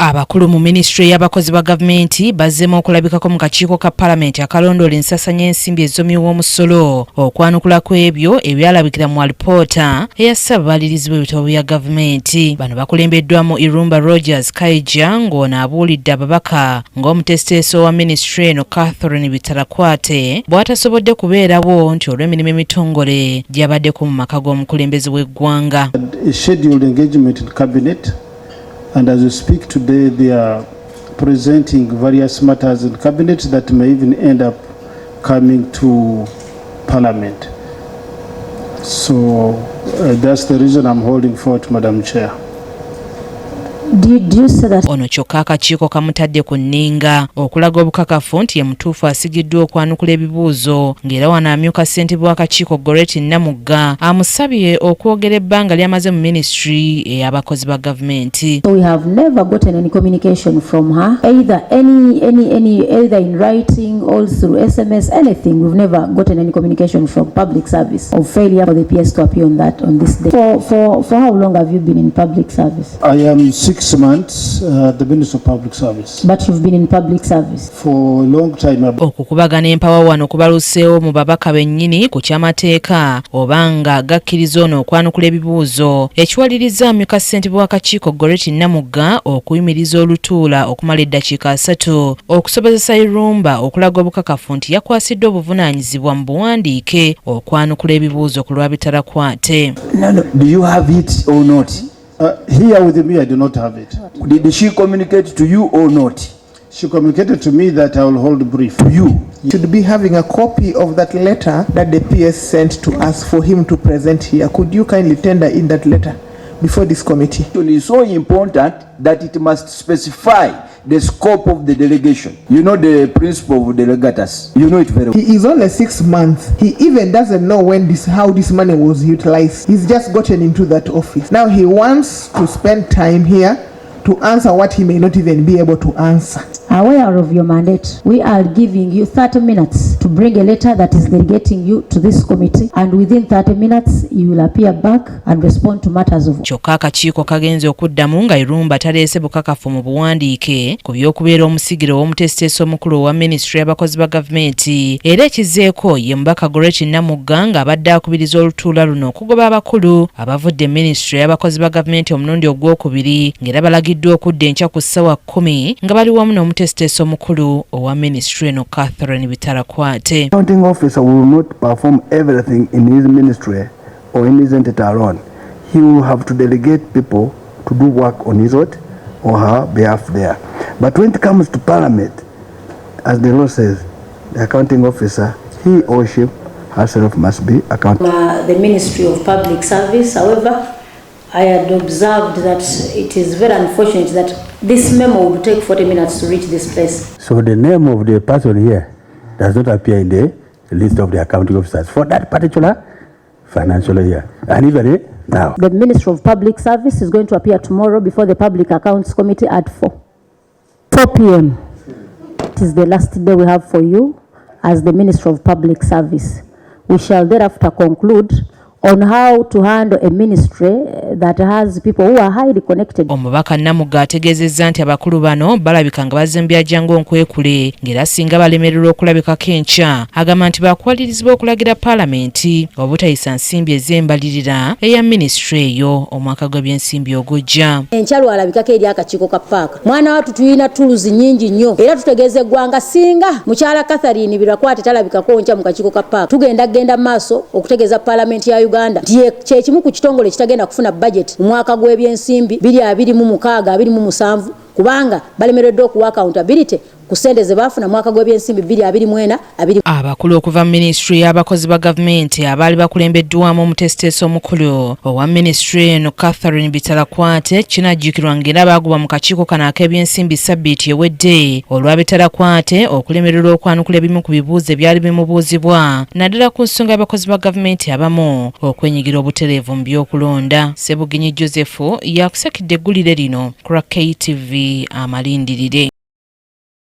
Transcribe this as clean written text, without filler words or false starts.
Abakulu mu Minisitule y'abakozi ba gavumenti bazzeemu okulabikako mu kakiiko ka palamenti akalondoola ensasanya ensimbi ezomi w'omusolo okwanukula ku ebyo ebyalabikira mu alipoota eya ssaababalirizi b'ebitabo bya gavumenti. Bano bakulembeddwamu Irumba Rogers Kaija ng'ono abuulidde ababaka ng'omuteesiteesi wa minisitule eno Catherine Bitarakwate bw'atasobodde kubeerawo nti olw'emirimu emitongole gy'abaddeko mu maka g'omukulembeze w'eggwanga. And as we speak today, they are presenting various matters in cabinet that may even end up coming to parliament. So that's the reason I'm holding forth, Madam Chair. Did you say that? Ono kyokka akakiiko kamutadde ku nninga okulaga obukakafu nti ye mutuufu asigiddwa okwanukula ebibuuzo ng'era wano amyuka ssentebe w'akakiiko Gwebasigidde Namugga amusabye okwogera ebbanga ly'amaze mu minisitule ey'abakozi ba gavumenti. We have never gotten any communication from her, either either in writing or through SMS, anything. We've never gotten any communication from public service of failure for the PS to appear on this day. For how long have you been in public service? I am 6 months the Minister of Public Service. But you've been in public service for a long time. Okukubagana empawa wano kubaluseewo mu babaka bennyini ku kyamateeka obanga gakkiriza ono okwanukula ebibuuzo ekiwaliriza amyuka ssentebe w'akakiiko Gwebasigidde Namugga okuyimiriza olutuula okumala eddakiika 3 okusobozesa Irumba okulaga obukakafu nti yakwasiddwa obuvunaanyizibwa mu buwandiike okwanukula ebibuuzo ku lwa Bitarakwate. No. Do you have it or not? Here with me, I do not have it. Did she communicate to you or not? She communicated to me that I will hold brief. To you? Should be having a copy of that letter that the PS sent to us for him to present here. Could you kindly tender in that letter before this committee? It is so important that it must specify the scope of the delegation. You know the principle of delegatus. You know it very well. He is only 6 months. He even doesn't know how this money was utilized. He's just gotten into that office. Now he wants to spend time here to answer what he may not even be able to answer. Aware of your mandate, we are giving you 30 minutes to bring a letter that is delegating you to this committee, and within 30 minutes you will appear back and respond to matters of. Kyokka akakiiko kagenze okuddamu nga Irumba taleese bukakafu mu buwandiike ku by'okubeera omusigire w'omuteesiteesi omukulu wa minisitule y'abakozi ba gavumenti era ekizeeko ye mubaka Gwebasigidde Namugga ng'abadde akubiriza olutuula luno okugoba abakulu abavudde minisitule y'abakozi ba gavumenti omulundi ogwokubiri ng'era balagiddwa okudda enkya ku ssaawa 10 nga bali wamu n'omuteesiteesi omukulu owa minisitule eno Catherine Bitarakwate. Accounting officer will not perform everything in his ministry or in his entity alone. He will have to delegate people to do work on his own or her behalf there. But when it comes to parliament, as the law says, the accounting officer, he or she herself must be accountable. The Ministry of Public Service, however, I had observed that it is very unfortunate that this memo would take 40 minutes to reach this place. So the name of the person here does not appear in the list of the accounting officers for that particular financial year. And even now. The Ministry of Public Service is going to appear tomorrow before the Public Accounts Committee at 4 p.m. It is the last day we have for you as the Ministry of Public Service. We shall thereafter conclude on how to handle a ministry that has people who are highly connected. Omubaka Namugga ategeezezza nti abakulu bano balabika nga bazembya jangu nkwekule ng'era singa balemererwa okulabikako enkya agamba nti bakwalirizibwa okulagira palamenti obutayisa nsimbi ez'embalirira eya minisitule eyo omwaka gw'ebyensimbi ogujja. Enkya lwalabikako eri akakiiko ka paaka mwana wattu tulina tuluzi nnyingi nnyo era tutegeeza eggwanga singa mukyala Catherine Bitarakwate talabikako nkya mu kakiiko ka paaka tugenda maaso okutegeeza palamenti ya Uganda kye kimu ku kitongole kitagenda kufuna budget mu mwaka gw'ebyensimbi 2026-2027 kubanga balemereddwa okuwa accountability ku ssente ze baafuna mwaka gw'ebyensimbi 2024. Abakulu okuva mu minisitule y'abakozi ba gavumenti abaali bakulembeddwamu omuteesiteesi omukulu owa minisitule eno Catherine Bitarakwate kinajjukirwa ng'era baagobwa mu kakiiko kano ak'ebyensimbi ssabbiiti ewedde olwa Bitarakwate okulemererwa okwanukula ebimu ku bibuuzo ebyali bimubuuzibwa naddala ku nsonga y'abakozi ba gavumenti abamu okwenyigira obutereevu mu by'okulonda. Ssebuginyi Joseph yakusakidde eggulire lino ku KTV Amalindirire.